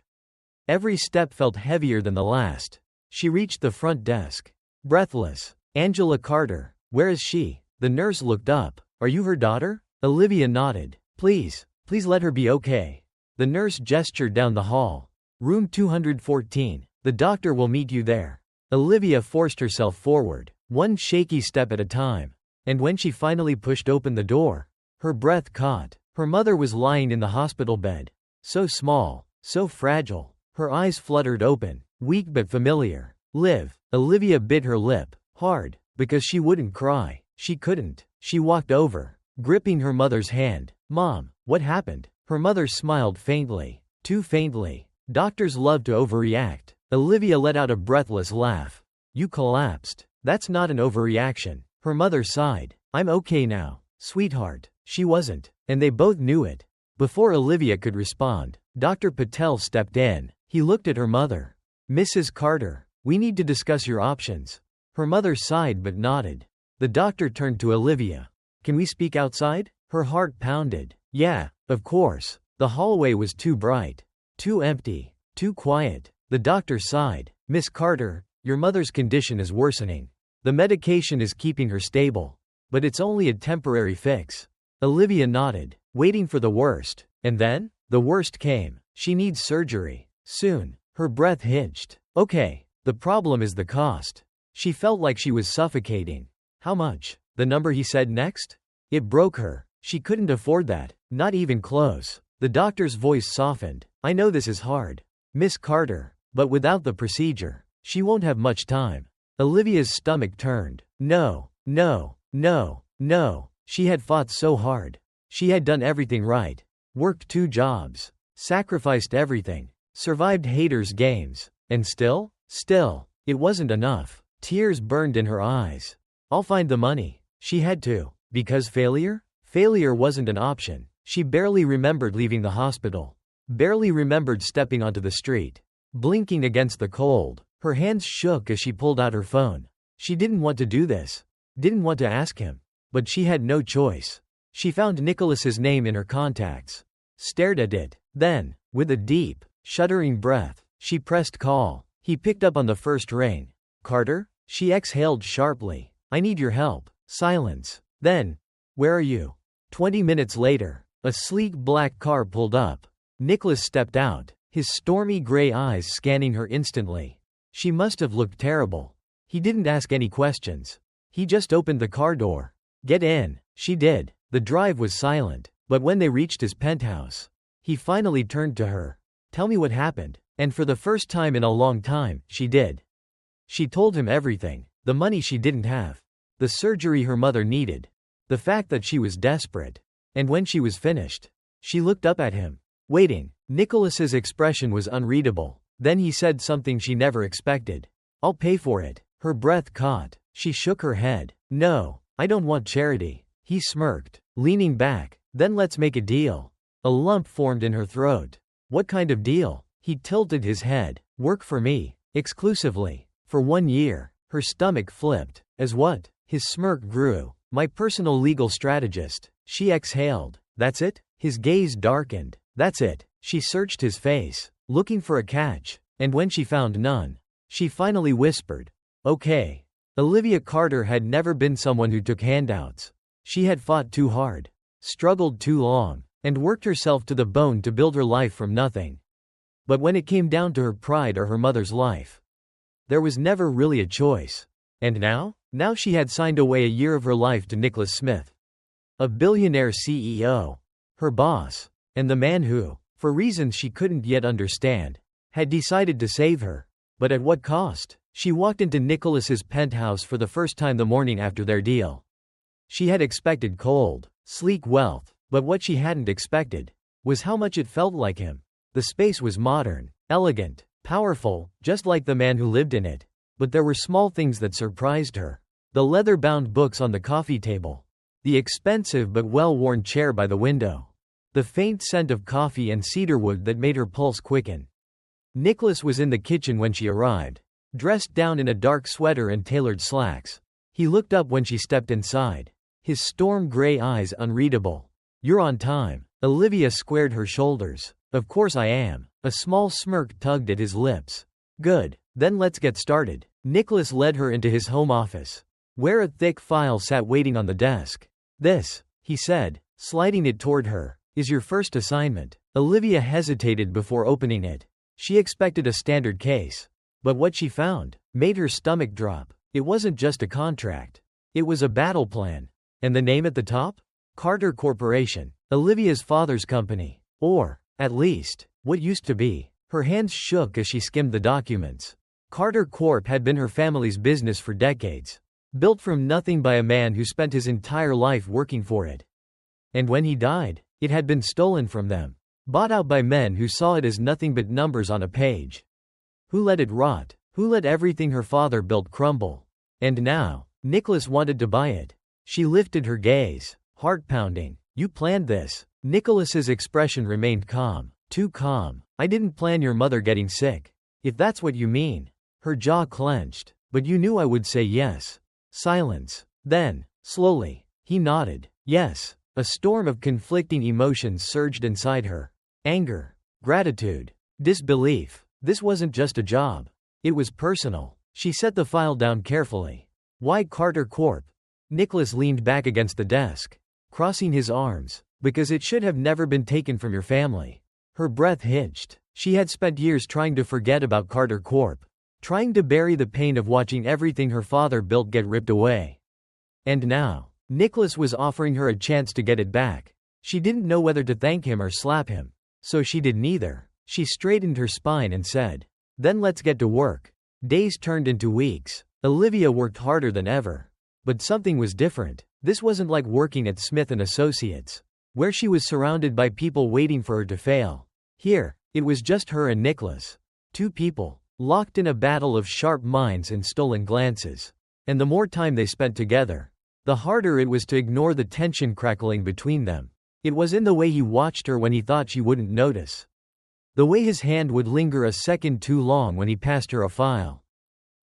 Every step felt heavier than the last. She reached the front desk. Breathless. Angela Carter. Where is she? The nurse looked up. Are you her daughter? Olivia nodded. Please let her be okay. The nurse gestured down the hall. Room 214. The doctor will meet you there. Olivia forced herself forward, one shaky step at a time. And when she finally pushed open the door, her breath caught. Her mother was lying in the hospital bed. So small, so fragile. Her eyes fluttered open, weak but familiar. Liv. Olivia bit her lip, hard, because she wouldn't cry. She couldn't. She walked over, gripping her mother's hand. Mom, what happened? Her mother smiled faintly. Too faintly. Doctors love to overreact. Olivia let out a breathless laugh. You collapsed. That's not an overreaction. Her mother sighed. I'm okay now, sweetheart. She wasn't. And they both knew it. Before Olivia could respond, Dr. Patel stepped in. He looked at her mother. Mrs. Carter, we need to discuss your options. Her mother sighed but nodded. The doctor turned to Olivia. Can we speak outside? Her heart pounded. Yeah, of course. The hallway was too bright, too empty, too quiet. The doctor sighed. Miss Carter, your mother's condition is worsening. The medication is keeping her stable. But it's only a temporary fix. Olivia nodded, waiting for the worst. And then, the worst came. She needs surgery. Soon. Her breath hitched. Okay, the problem is the cost. She felt like she was suffocating. How much? The number he said next? It broke her. She couldn't afford that. Not even close. The doctor's voice softened. I know this is hard. Miss Carter. But without the procedure, she won't have much time. Olivia's stomach turned. No, no, no, no. She had fought so hard. She had done everything right. Worked 2 jobs. Sacrificed everything. Survived haters' games. And still, it wasn't enough. Tears burned in her eyes. I'll find the money. She had to. Because failure? Failure wasn't an option. She barely remembered leaving the hospital. Barely remembered stepping onto the street. Blinking against the cold. Her hands shook as she pulled out her phone. She didn't want to do this. Didn't want to ask him. But she had no choice. She found Nicholas's name in her contacts. Stared at it. Then, with a deep, shuddering breath, she pressed call. He picked up on the first ring. Carter? She exhaled sharply. I need your help. Silence. Then, where are you? 20 minutes later, a sleek black car pulled up. Nicholas stepped out, his stormy gray eyes scanning her instantly. She must have looked terrible. He didn't ask any questions. He just opened the car door. Get in. She did. The drive was silent, but when they reached his penthouse, he finally turned to her. Tell me what happened. And for the first time in a long time, she did. She told him everything. The money she didn't have. The surgery her mother needed. The fact that she was desperate. And when she was finished, she looked up at him. Waiting. Nicholas's expression was unreadable. Then he said something she never expected. I'll pay for it. Her breath caught. She shook her head. No, I don't want charity. He smirked, leaning back. Then let's make a deal. A lump formed in her throat. What kind of deal? He tilted his head. Work for me. Exclusively. For 1 year. Her stomach flipped. As what? His smirk grew. My personal legal strategist. She exhaled. That's it? His gaze darkened. That's it. She searched his face, looking for a catch. And when she found none, she finally whispered, okay. Olivia Carter had never been someone who took handouts. She had fought too hard, struggled too long, and worked herself to the bone to build her life from nothing. But when it came down to her pride or her mother's life, there was never really a choice. And now? Now she had signed away a year of her life to Nicholas Smith. A billionaire CEO. Her boss. And the man who, for reasons she couldn't yet understand, had decided to save her. But at what cost? She walked into Nicholas's penthouse for the first time the morning after their deal. She had expected cold, sleek wealth, but what she hadn't expected was how much it felt like him. The space was modern, elegant, powerful, just like the man who lived in it. But there were small things that surprised her. The leather-bound books on the coffee table. The expensive but well-worn chair by the window. The faint scent of coffee and cedarwood that made her pulse quicken. Nicholas was in the kitchen when she arrived, dressed down in a dark sweater and tailored slacks. He looked up when she stepped inside, his storm gray eyes unreadable. You're on time. Olivia squared her shoulders. Of course I am. A small smirk tugged at his lips. Good. Then let's get started. Nicholas led her into his home office, where a thick file sat waiting on the desk. This, he said, sliding it toward her, is your first assignment. Olivia hesitated before opening it. She expected a standard case. But what she found made her stomach drop. It wasn't just a contract. It was a battle plan. And the name at the top? Carter Corporation. Olivia's father's company. Or, at least, what used to be. Her hands shook as she skimmed the documents. Carter Corp had been her family's business for decades. Built from nothing by a man who spent his entire life working for it. And when he died, it had been stolen from them. Bought out by men who saw it as nothing but numbers on a page. Who let it rot? Who let everything her father built crumble? And now, Nicholas wanted to buy it. She lifted her gaze, heart pounding. You planned this. Nicholas's expression remained calm. Too calm. I didn't plan your mother getting sick. If that's what you mean. Her jaw clenched. But you knew I would say yes. Silence. Then, slowly, he nodded. Yes. A storm of conflicting emotions surged inside her. Anger. Gratitude. Disbelief. This wasn't just a job. It was personal. She set the file down carefully. Why Carter Corp? Nicholas leaned back against the desk, crossing his arms. Because it should have never been taken from your family. Her breath hitched. She had spent years trying to forget about Carter Corp. Trying to bury the pain of watching everything her father built get ripped away. And now, Nicholas was offering her a chance to get it back. She didn't know whether to thank him or slap him. So she did neither. She straightened her spine and said, "Then let's get to work." Days turned into weeks. Olivia worked harder than ever. But something was different. This wasn't like working at Smith & Associates, where she was surrounded by people waiting for her to fail. Here, it was just her and Nicholas. Two people, locked in a battle of sharp minds and stolen glances. And the more time they spent together, the harder it was to ignore the tension crackling between them. It was in the way he watched her when he thought she wouldn't notice. The way his hand would linger a second too long when he passed her a file.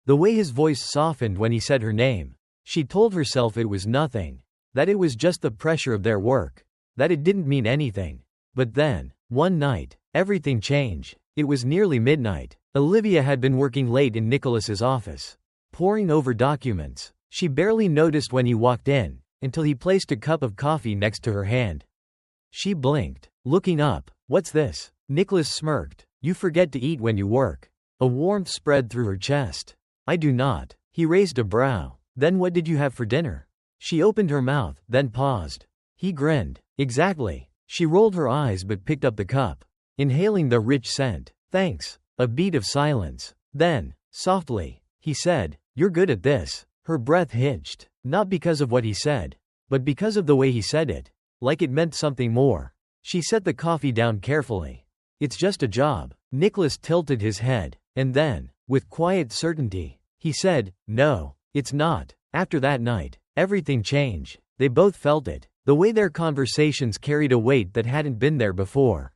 The way his voice softened when he said her name. She told herself it was nothing, that it was just the pressure of their work, that it didn't mean anything. But then, one night, everything changed. It was nearly midnight. Olivia had been working late in Nicholas's office, poring over documents. She barely noticed when he walked in, until he placed a cup of coffee next to her hand. She blinked, looking up. "What's this?" Nicholas smirked. "You forget to eat when you work." A warmth spread through her chest. "I do not." He raised a brow. "Then what did you have for dinner?" She opened her mouth, then paused. He grinned. "Exactly." She rolled her eyes but picked up the cup, inhaling the rich scent. "Thanks." A beat of silence. Then, softly, he said, "You're good at this." Her breath hitched, not because of what he said, but because of the way he said it, like it meant something more. She set the coffee down carefully. "It's just a job." Nicholas tilted his head, and then, with quiet certainty, he said, "No, it's not." After that night, everything changed. They both felt it. The way their conversations carried a weight that hadn't been there before.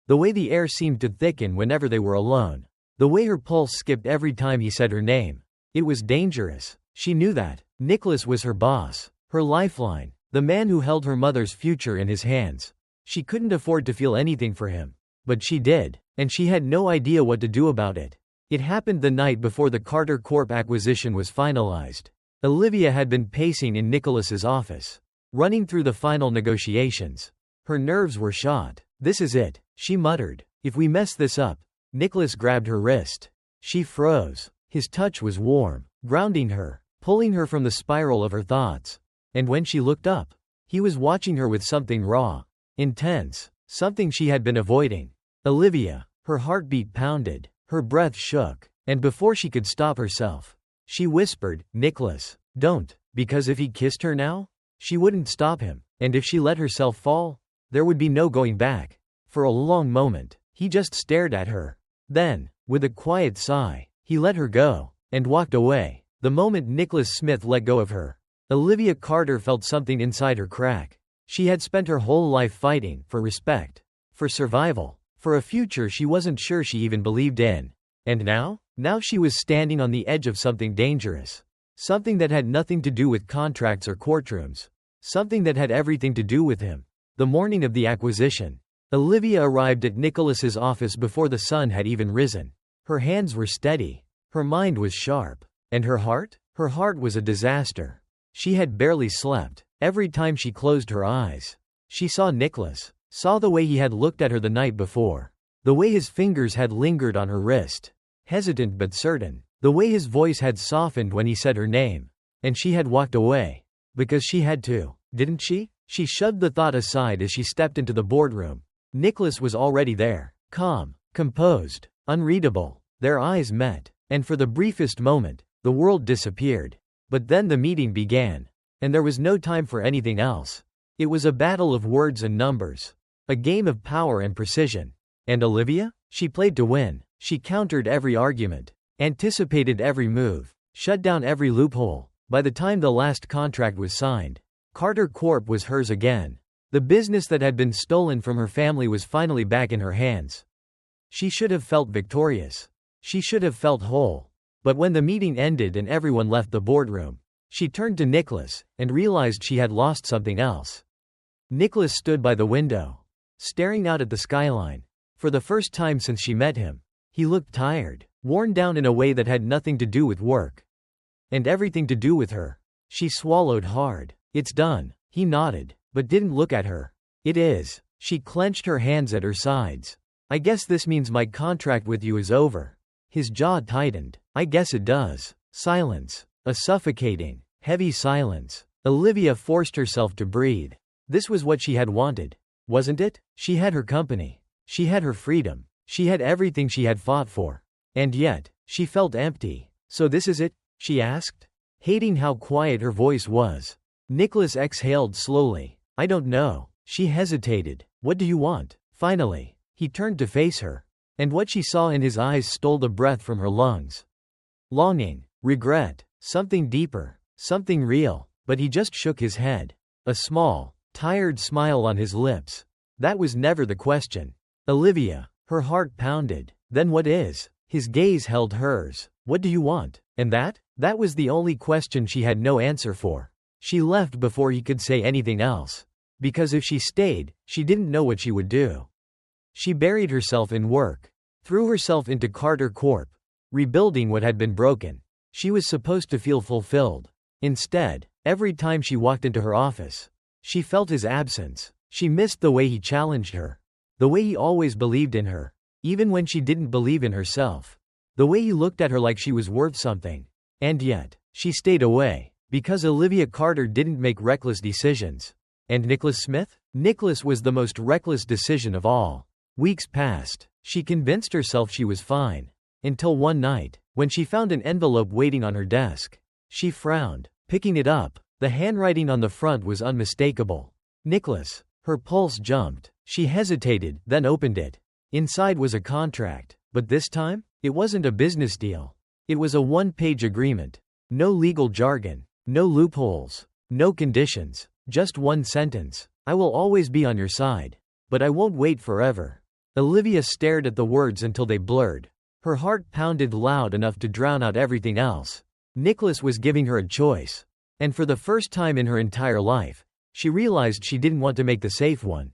The way the air seemed to thicken whenever they were alone. The way her pulse skipped every time he said her name. It was dangerous. She knew that. Nicholas was her boss, her lifeline, the man who held her mother's future in his hands. She couldn't afford to feel anything for him. But she did, and she had no idea what to do about it. It happened the night before the Carter Corp acquisition was finalized. Olivia had been pacing in Nicholas's office, running through the final negotiations. Her nerves were shot. "This is it," she muttered. "If we mess this up." Nicholas grabbed her wrist. She froze. His touch was warm, grounding her, pulling her from the spiral of her thoughts. And when she looked up, he was watching her with something raw, intense, something she had been avoiding. Olivia. Her heartbeat pounded, her breath shook, and before she could stop herself, she whispered, "Nicholas, don't," because if he kissed her now, she wouldn't stop him, and if she let herself fall, there would be no going back. For a long moment, he just stared at her. Then, with a quiet sigh, he let her go, and walked away. The moment Nicholas Smith let go of her, Olivia Carter felt something inside her crack. She had spent her whole life fighting for respect, for survival, for a future she wasn't sure she even believed in. And now? Now she was standing on the edge of something dangerous. Something that had nothing to do with contracts or courtrooms. Something that had everything to do with him. The morning of the acquisition, Olivia arrived at Nicholas's office before the sun had even risen. Her hands were steady. Her mind was sharp. And her heart? Her heart was a disaster. She had barely slept. Every time she closed her eyes, she saw Nicholas, saw the way he had looked at her the night before, the way his fingers had lingered on her wrist, hesitant but certain, the way his voice had softened when he said her name, and she had walked away. Because she had to, didn't she? She shoved the thought aside as she stepped into the boardroom. Nicholas was already there, calm, composed, unreadable. Their eyes met, and for the briefest moment, the world disappeared. But then the meeting began, and there was no time for anything else. It was a battle of words and numbers, a game of power and precision. And Olivia? She played to win. She countered every argument, anticipated every move, shut down every loophole. By the time the last contract was signed, Carter Corp was hers again. The business that had been stolen from her family was finally back in her hands. She should have felt victorious. She should have felt whole. But when the meeting ended and everyone left the boardroom, she turned to Nicholas and realized she had lost something else. Nicholas stood by the window, staring out at the skyline. For the first time since she met him, he looked tired, worn down in a way that had nothing to do with work, and everything to do with her. She swallowed hard. "It's done." He nodded, but didn't look at her. "It is." She clenched her hands at her sides. "I guess this means my contract with you is over." His jaw tightened. "I guess it does." Silence. A suffocating, heavy silence. Olivia forced herself to breathe. This was what she had wanted, wasn't it? She had her company. She had her freedom. She had everything she had fought for. And yet, she felt empty. "So this is it?" she asked, hating how quiet her voice was. Nicholas exhaled slowly. "I don't know." She hesitated. "What do you want?" Finally, he turned to face her. And what she saw in his eyes stole the breath from her lungs. Longing, regret, something deeper, something real. But he just shook his head. A small, tired smile on his lips. That was never the question. "Olivia." Her heart pounded. "Then what is?" His gaze held hers. "What do you want?" And that was the only question she had no answer for. She left before he could say anything else. Because if she stayed, she didn't know what she would do. She buried herself in work. Threw herself into Carter Corp. Rebuilding what had been broken. She was supposed to feel fulfilled. Instead, every time she walked into her office, she felt his absence. She missed the way he challenged her. The way he always believed in her, even when she didn't believe in herself. The way he looked at her like she was worth something. And yet, she stayed away. Because Olivia Carter didn't make reckless decisions. And Nicholas Smith? Nicholas was the most reckless decision of all. Weeks passed. She convinced herself she was fine. Until one night, when she found an envelope waiting on her desk. She frowned, picking it up. The handwriting on the front was unmistakable. Nicholas. Her pulse jumped. She hesitated, then opened it. Inside was a contract. But this time, it wasn't a business deal. It was a one-page agreement. No legal jargon. No loopholes. No conditions. Just one sentence. "I will always be on your side. But I won't wait forever." Olivia stared at the words until they blurred. Her heart pounded loud enough to drown out everything else. Nicholas was giving her a choice. And for the first time in her entire life, she realized she didn't want to make the safe one.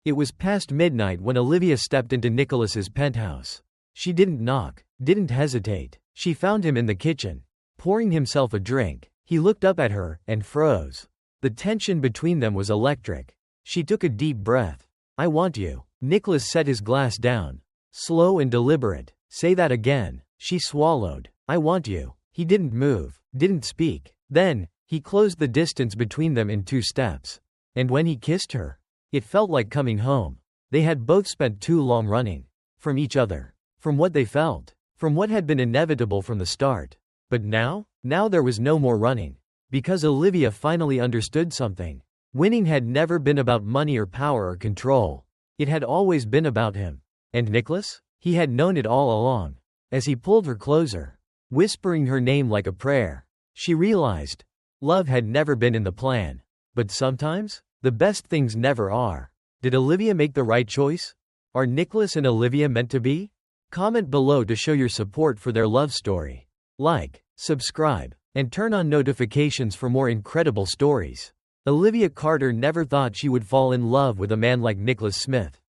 It was past midnight when Olivia stepped into Nicholas's penthouse. She didn't knock, didn't hesitate. She found him in the kitchen, pouring himself a drink. He looked up at her and froze. The tension between them was electric. She took a deep breath. "I want you." Nicholas set his glass down. Slow and deliberate. "Say that again." She swallowed. "I want you." He didn't move, didn't speak. Then, he closed the distance between them in 2 steps. And when he kissed her, it felt like coming home. They had both spent too long running. From each other. From what they felt. From what had been inevitable from the start. But now there was no more running. Because Olivia finally understood something. Winning had never been about money or power or control. It had always been about him. And Nicholas? He had known it all along. As he pulled her closer, whispering her name like a prayer, she realized, love had never been in the plan. But sometimes, the best things never are. Did Olivia make the right choice? Are Nicholas and Olivia meant to be? Comment below to show your support for their love story. Like, subscribe, and turn on notifications for more incredible stories. Olivia Carter never thought she would fall in love with a man like Nicholas Smith.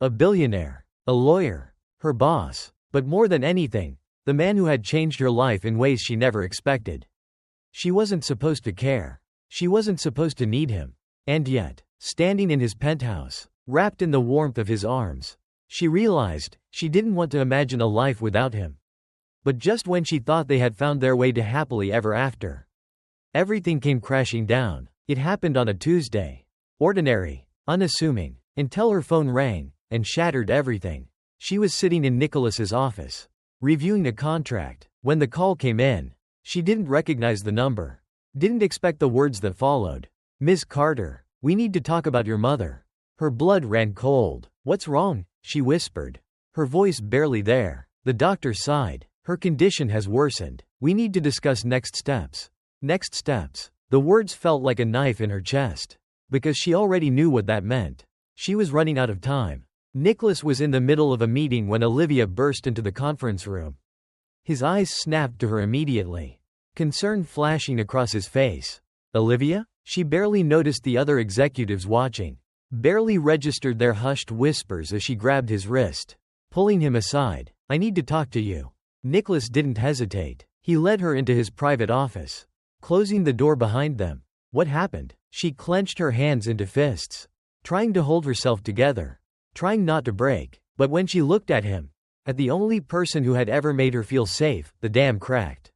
A billionaire, a lawyer, her boss, but more than anything, the man who had changed her life in ways she never expected. She wasn't supposed to care. She wasn't supposed to need him. And yet, standing in his penthouse, wrapped in the warmth of his arms, she realized she didn't want to imagine a life without him. But just when she thought they had found their way to happily ever after, everything came crashing down. It happened on a Tuesday. Ordinary, unassuming, until her phone rang and shattered everything. She was sitting in Nicholas's office, reviewing a contract. When the call came in, she didn't recognize the number. Didn't expect the words that followed. "Ms. Carter, we need to talk about your mother." Her blood ran cold. "What's wrong?" she whispered. Her voice barely there. The doctor sighed. "Her condition has worsened. We need to discuss next steps." Next steps. The words felt like a knife in her chest. Because she already knew what that meant. She was running out of time. Nicholas was in the middle of a meeting when Olivia burst into the conference room. His eyes snapped to her immediately. Concern flashing across his face. "Olivia?" She barely noticed the other executives watching. Barely registered their hushed whispers as she grabbed his wrist, pulling him aside. "I need to talk to you." Nicholas didn't hesitate. He led her into his private office, closing the door behind them. "What happened?" She clenched her hands into fists, trying to hold herself together, trying not to break. But when she looked at him, at the only person who had ever made her feel safe, the dam cracked.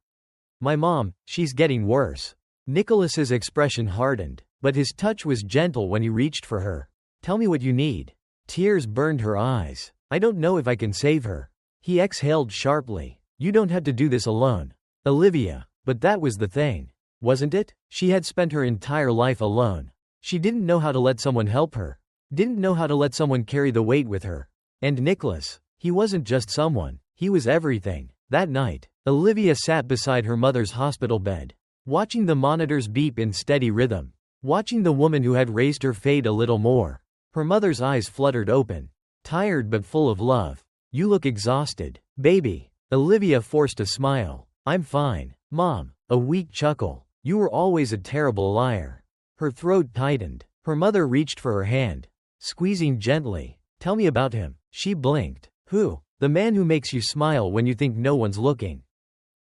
"My mom, she's getting worse." Nicholas's expression hardened, but his touch was gentle when he reached for her. "Tell me what you need." Tears burned her eyes. I don't know if I can save her. He exhaled sharply. You don't have to do this alone. Olivia. But that was the thing. Wasn't it? She had spent her entire life alone. She didn't know how to let someone help her. Didn't know how to let someone carry the weight with her. And Nicholas. He wasn't just someone. He was everything. That night, Olivia sat beside her mother's hospital bed, watching the monitors beep in steady rhythm, watching the woman who had raised her fade a little more. Her mother's eyes fluttered open, tired but full of love. You look exhausted, baby. Olivia forced a smile. I'm fine, Mom. A weak chuckle. You were always a terrible liar. Her throat tightened. Her mother reached for her hand, squeezing gently. Tell me about him. She blinked. Who? The man who makes you smile when you think no one's looking.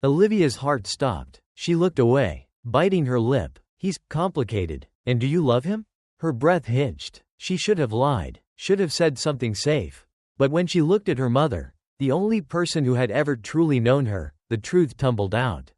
Olivia's heart stopped. She looked away, biting her lip. He's complicated. And do you love him? Her breath hitched. She should have lied, should have said something safe. But when she looked at her mother, the only person who had ever truly known her, the truth tumbled out.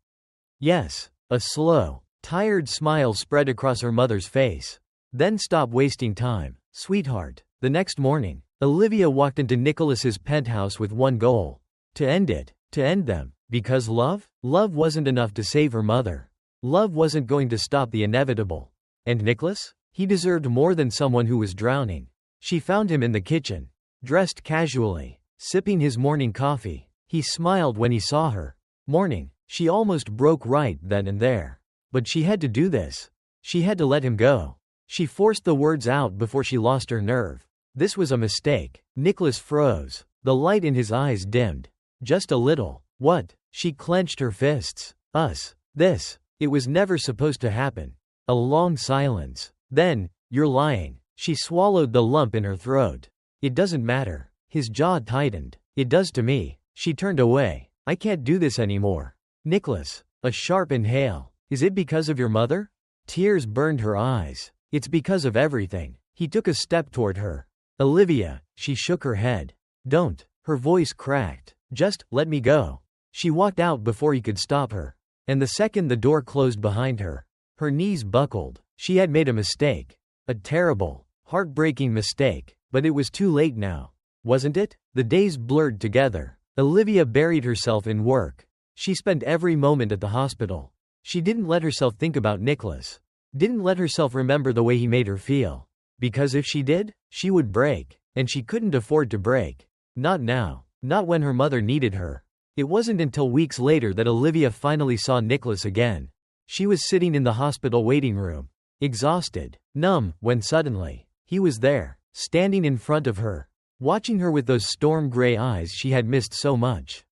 Yes. A slow, tired smile spread across her mother's face. Then stop wasting time, sweetheart. The next morning, Olivia walked into Nicholas's penthouse with one goal. To end it. To end them. Because love? Love wasn't enough to save her mother. Love wasn't going to stop the inevitable. And Nicholas? He deserved more than someone who was drowning. She found him in the kitchen, dressed casually, sipping his morning coffee. He smiled when he saw her. Morning. She almost broke right then and there. But she had to do this. She had to let him go. She forced the words out before she lost her nerve. This was a mistake. Nicholas froze. The light in his eyes dimmed. Just a little. What? She clenched her fists. Us. This. It was never supposed to happen. A long silence. Then, you're lying. She swallowed the lump in her throat. It doesn't matter. His jaw tightened. It does to me. She turned away. I can't do this anymore. Nicholas. A sharp inhale. Is it because of your mother? Tears burned her eyes. It's because of everything. He took a step toward her. Olivia. She shook her head. Don't. Her voice cracked. Just let me go. She walked out before he could stop her. And the second the door closed behind her, her knees buckled. She had made a mistake. A terrible, heartbreaking mistake. But it was too late now. Wasn't it? The days blurred together. Olivia buried herself in work. She spent every moment at the hospital. She didn't let herself think about Nicholas. Didn't let herself remember the way he made her feel. Because if she did, she would break. And she couldn't afford to break. Not now. Not when her mother needed her. It wasn't until weeks later that Olivia finally saw Nicholas again. She was sitting in the hospital waiting room, exhausted, numb, when suddenly, he was there, standing in front of her, watching her with those storm-gray eyes she had missed so much.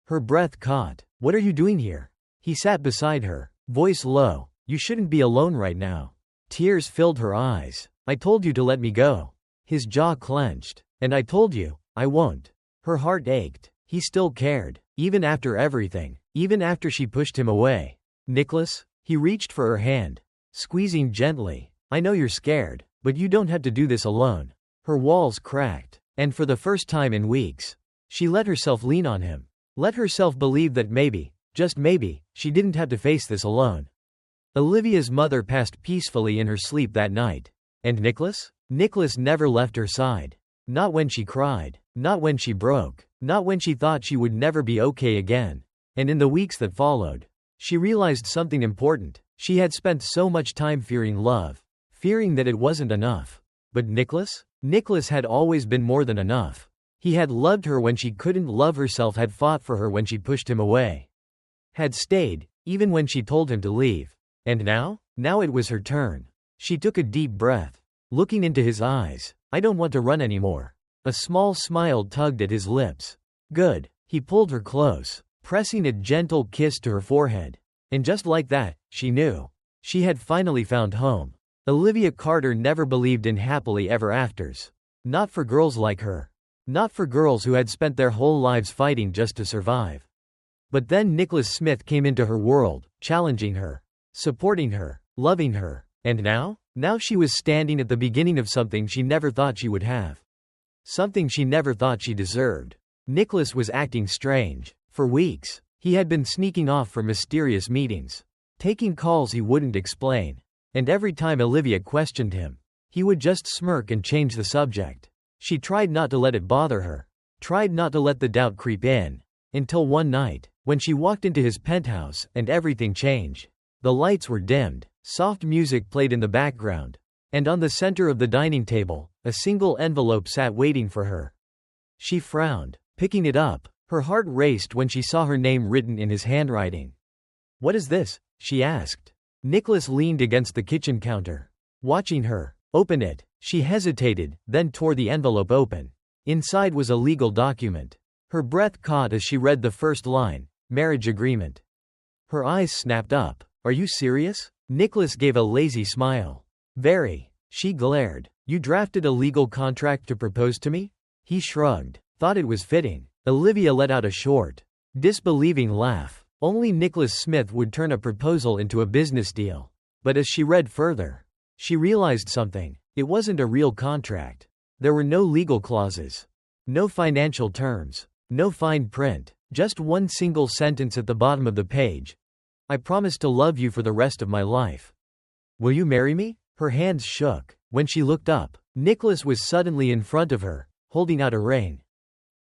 Her breath caught. What are you doing here? He sat beside her, voice low. You shouldn't be alone right now. Tears filled her eyes. I told you to let me go. His jaw clenched. And I told you, I won't. Her heart ached. He still cared, even after everything, even after she pushed him away. Nicholas? He reached for her hand, squeezing gently. I know you're scared, but you don't have to do this alone. Her walls cracked. And for the first time in weeks, she let herself lean on him. Let herself believe that maybe, just maybe, she didn't have to face this alone. Olivia's mother passed peacefully in her sleep that night. And Nicholas? Nicholas never left her side. Not when she cried. Not when she broke. Not when she thought she would never be okay again. And in the weeks that followed, she realized something important. She had spent so much time fearing love. Fearing that it wasn't enough. But Nicholas? Nicholas had always been more than enough. He had loved her when she couldn't love herself, had fought for her when she pushed him away. Had stayed, even when she told him to leave. And now? Now it was her turn. She took a deep breath, looking into his eyes. I don't want to run anymore. A small smile tugged at his lips. Good. He pulled her close, pressing a gentle kiss to her forehead. And just like that, she knew. She had finally found home. Olivia Carter never believed in happily ever afters. Not for girls like her. Not for girls who had spent their whole lives fighting just to survive. But then Nicholas Smith came into her world, challenging her, supporting her, loving her. And now? Now she was standing at the beginning of something she never thought she would have. Something she never thought she deserved. Nicholas was acting strange. For weeks, he had been sneaking off for mysterious meetings, taking calls he wouldn't explain. And every time Olivia questioned him, he would just smirk and change the subject. She tried not to let it bother her. tried not to let the doubt creep in. Until one night, when she walked into his penthouse, and everything changed. The lights were dimmed, soft music played in the background, and on the center of the dining table, a single envelope sat waiting for her. She frowned, picking it up. Her heart raced when she saw her name written in his handwriting. "What is this?" she asked. Nicholas leaned against the kitchen counter, watching her open it. She hesitated, then tore the envelope open. Inside was a legal document. Her breath caught as she read the first line, "Marriage agreement." Her eyes snapped up. "Are you serious?" Nicholas gave a lazy smile. "Very." She glared. "You drafted a legal contract to propose to me?" He shrugged. Thought it was fitting. Olivia let out a short, disbelieving laugh. Only Nicholas Smith would turn a proposal into a business deal. But as she read further, she realized something. It wasn't a real contract. There were no legal clauses, no financial terms, no fine print, just one single sentence at the bottom of the page. "I promise to love you for the rest of my life. Will you marry me?" Her hands shook. When she looked up, Nicholas was suddenly in front of her, holding out a ring.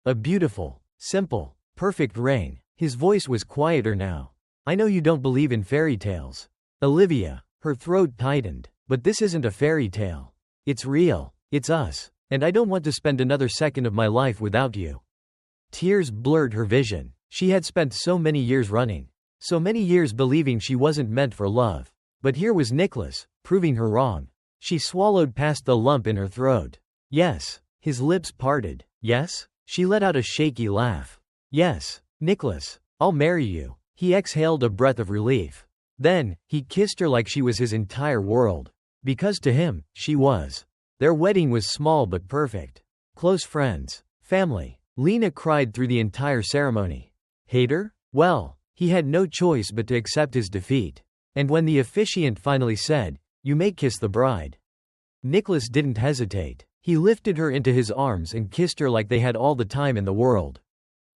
A beautiful, simple, perfect ring. His voice was quieter now. "I know you don't believe in fairy tales, Olivia." Her throat tightened. "But this isn't a fairy tale. It's real. It's us. And I don't want to spend another second of my life without you." Tears blurred her vision. She had spent so many years running. So many years believing she wasn't meant for love. But here was Nicholas, proving her wrong. She swallowed past the lump in her throat. "Yes." His lips parted. "Yes?" She let out a shaky laugh. "Yes, Nicholas. I'll marry you." He exhaled a breath of relief. Then, he kissed her like she was his entire world. Because to him, she was. Their wedding was small but perfect. Close friends. Family. Lena cried through the entire ceremony. Hate her? Well, he had no choice but to accept his defeat. And when the officiant finally said, "You may kiss the bride," Nicholas didn't hesitate. He lifted her into his arms and kissed her like they had all the time in the world.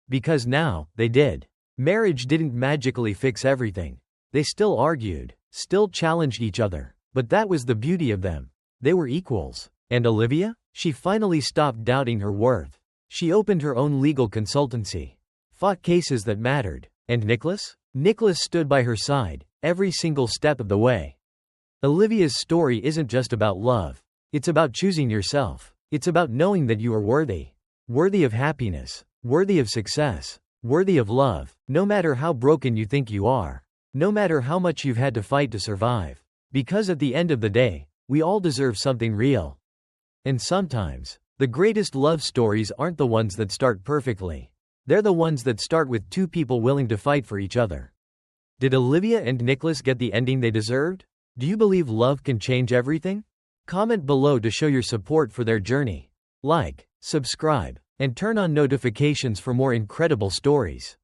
Because now, they did. Marriage didn't magically fix everything. They still argued, still challenged each other. But that was the beauty of them. They were equals. And Olivia? She finally stopped doubting her worth. She opened her own legal consultancy. Fought cases that mattered. And Nicholas? Nicholas stood by her side, every single step of the way. Olivia's story isn't just about love. It's about choosing yourself. It's about knowing that you are worthy. Worthy of happiness. Worthy of success. Worthy of love. No matter how broken you think you are. No matter how much you've had to fight to survive. Because at the end of the day, we all deserve something real. And sometimes, the greatest love stories aren't the ones that start perfectly. They're the ones that start with two people willing to fight for each other. Did Olivia and Nicholas get the ending they deserved? Do you believe love can change everything? Comment below to show your support for their journey. Like, subscribe, and turn on notifications for more incredible stories.